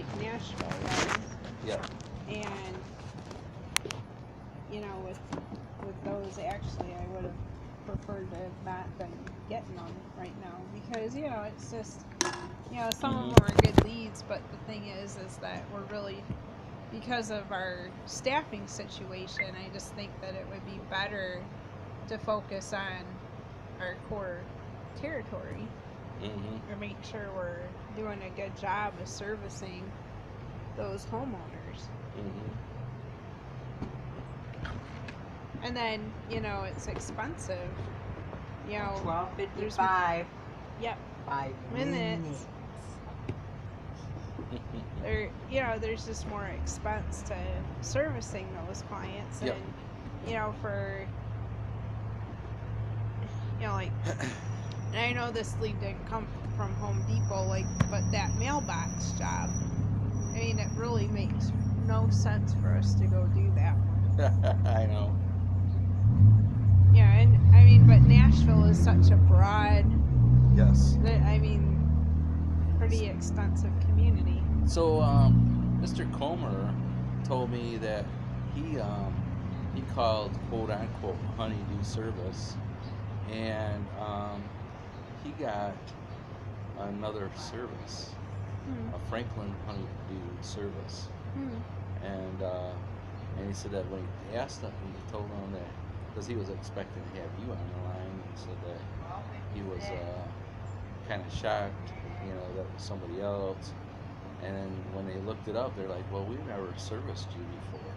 like Nashville was. Yep. And with those, actually, I would have preferred to have not been getting them right now because it's just some of them are good leads, but the thing is that we're really, because of our staffing situation, I just think that it would be better to focus on our core territory or make sure we're doing a good job of servicing those homeowners. And then, it's expensive. 12:55. Yep. 5 minutes. There's just more expense to servicing those clients. Yep. And, for, like, and I know this lead didn't come from Home Depot, but that mailbox job, I mean, it really makes no sense for us to go do that one. I know. Yeah, and I mean, but Nashville is such a broad, yes, pretty extensive community. So, Mr. Comer told me that he called quote unquote honeydew service, and he got another service, a Franklin honeydew service, and he said that when he asked him, he told him that because he was expecting to have you on the line, and he said that he was kind of shocked, that it was somebody else. And then when they looked it up, they're like, well, we've never serviced you before.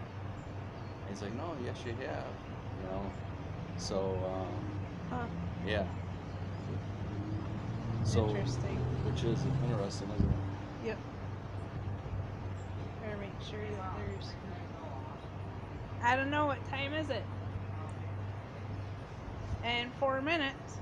And he's like, no, yes, you have, So, yeah. So, interesting. Which is interesting, isn't it? Yep. Better make sure that there's... I don't know, what time is it? And 4 minutes.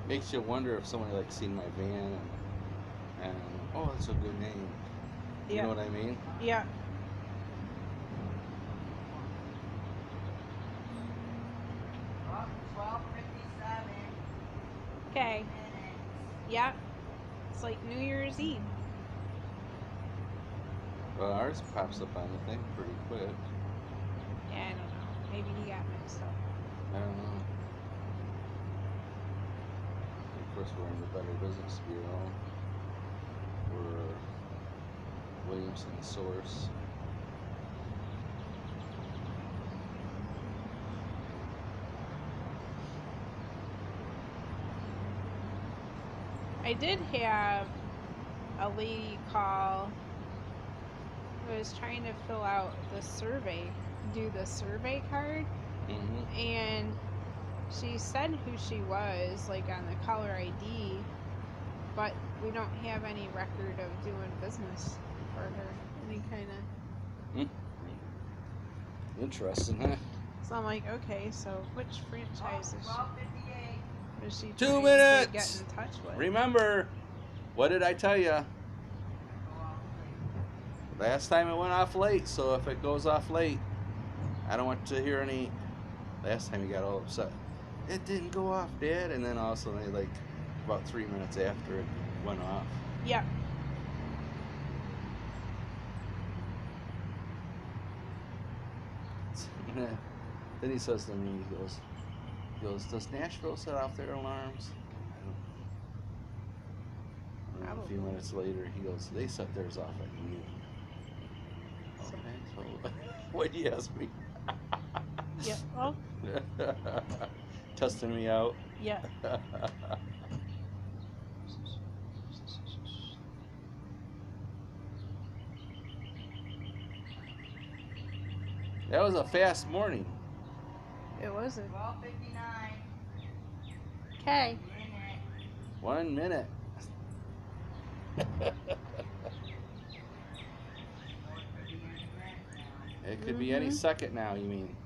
Makes you wonder if somebody seen my van and oh, that's a good name. You know what I mean? Yeah. Oh, 12:57. Okay. Yep. It's like New Year's Eve. Well, ours pops up on the thing pretty quick. Yeah, I don't know. Maybe he got mixed up. I don't know. Of course, we're in the Better Business Bureau. We're Williamson Source. I did have a lady call who was trying to fill out the survey, do the survey card, and she said who she was, on the caller ID, but we don't have any record of doing business for her. Any kind of... Interesting, huh? So I'm like, okay, so which franchise is she 2 trying minutes! to get in touch with? Remember, what did I tell you? Last time it went off late, so if it goes off late, I don't want to hear any... Last time he got all upset. It didn't go off, Dad. And then all of a sudden, about 3 minutes after it went off. Yep. Then he says to me, he goes, does Nashville set off their alarms? And then a few minutes later, he goes, they set theirs off at noon. Okay, so what'd you ask me? Yep. Well. Testing me out. Yeah. That was a fast morning. It wasn't. 12:59. Okay. 1 minute. It could be any second now, you mean?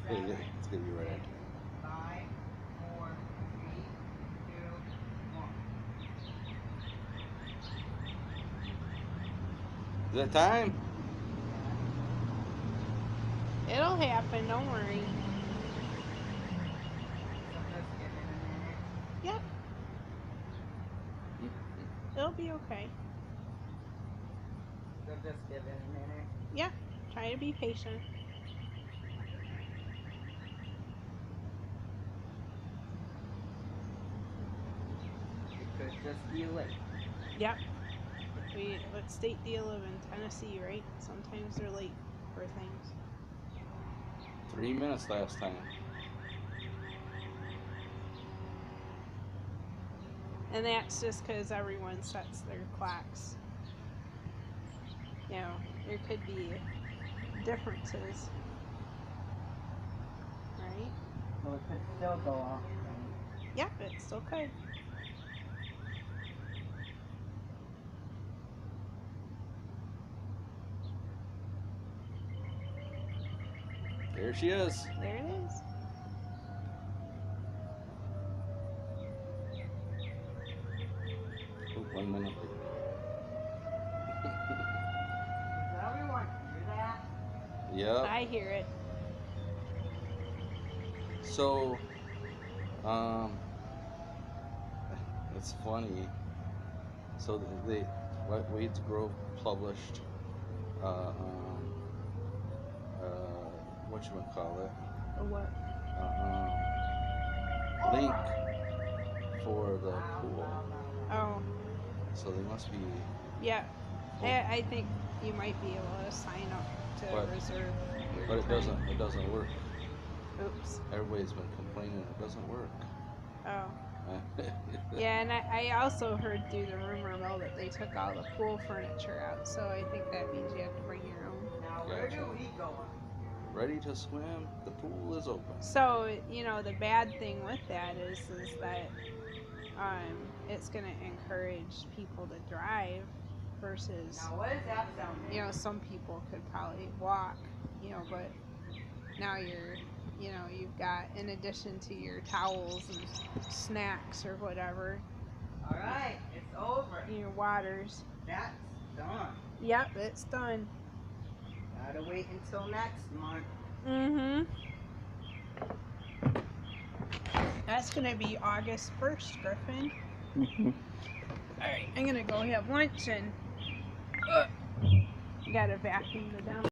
It's gonna be right after. 5, 4, 3, 2, 1. Is that time? It'll happen, don't worry. So just give it a minute. Yep, it'll be okay. So just give it a minute. Yep, try to be patient. It could just be late. Yep. What state do you live in? Tennessee, right? Sometimes they're late for things. 3 minutes last time. And that's just because everyone sets their clocks. You know, there could be differences. Right? So it could still go off. Yep, it still could. There she is. There it is. Oh, 1 minute late. Does everyone hear that? Yep. I hear it. So, it's funny. So what Weeds Grove published, whatchamacallit, Or what? link for the pool. Oh, So they must be. yeah. I think you might be able to sign up to But- reserve your But it time. doesn't work. Oops. Everybody's been complaining it doesn't work. Oh. Yeah, and I also heard through the rumor mill that they took all the pool furniture out, so I think that means you have to bring your own. Now where Gotcha. do we go? Ready to swim? The pool is open. So, you know, the bad thing with that is that it's going to encourage people to drive versus, Now what does that sound like? you know, some people could probably walk, you know, but now you've got, in addition to your towels and snacks or whatever, Alright, it's over. your waters. That's done. Yep, it's done. Gotta wait until next month. Mm-hmm. That's gonna be August 1st, Griffin. Alright, I'm gonna go have lunch and gotta vacuum the down.